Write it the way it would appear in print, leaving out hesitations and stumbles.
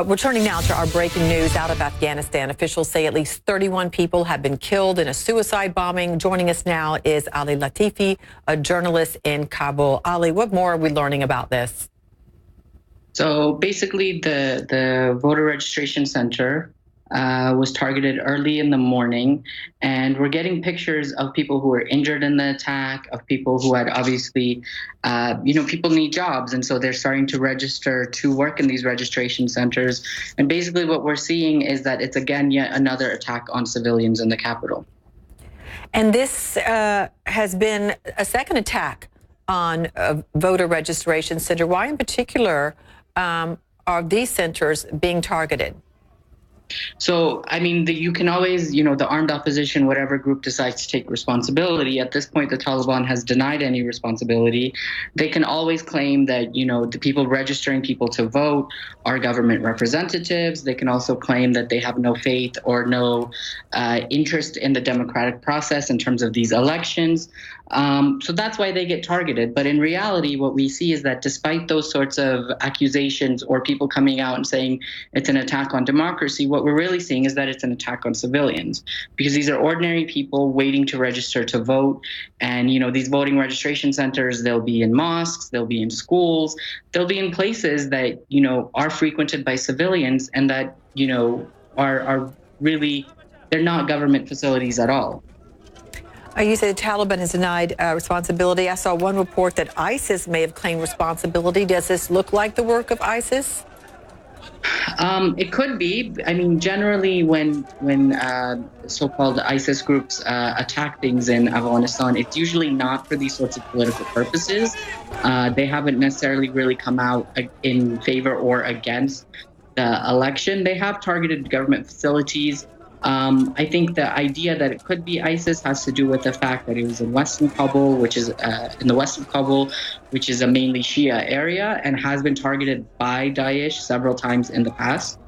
We're turning now to our breaking news out of Afghanistan. Officials say at least 31 people have been killed in a suicide bombing. Joining us now is Ali Latifi, a journalist in Kabul. Ali, what more are we learning about this? So basically, the voter registration center was targeted early in the morning, and we're getting pictures of people who were injured in the attack, of people who had obviously, people need jobs, and so they're starting to register to work in these registration centers. And basically what we're seeing is that it's again yet another attack on civilians in the capital. And this has been a second attack on a voter registration center. Why in particular are these centers being targeted? So, I mean, you can always, the armed opposition, whatever group decides to take responsibility. At this point, the Taliban has denied any responsibility. They can always claim that, the people registering people to vote are government representatives. They can also claim that they have no faith or no interest in the democratic process in terms of these elections. So that's why they get targeted. But in reality, what we see is that despite those sorts of accusations or people coming out and saying it's an attack on democracy, what we're really seeing is that it's an attack on civilians, because these are ordinary people waiting to register to vote. And, these voting registration centers, they'll be in mosques, they'll be in schools, they'll be in places that, are frequented by civilians and that, are really, they're not government facilities at all. You say the Taliban has denied responsibility. I saw one report that ISIS may have claimed responsibility. Does this look like the work of ISIS? It could be. I mean, generally, when so-called ISIS groups attack things in Afghanistan, it's usually not for these sorts of political purposes. They haven't necessarily really come out in favor or against the election. They have targeted government facilities. I think the idea that it could be ISIS has to do with the fact that it was in western Kabul, which is which is a mainly Shia area and has been targeted by Daesh several times in the past.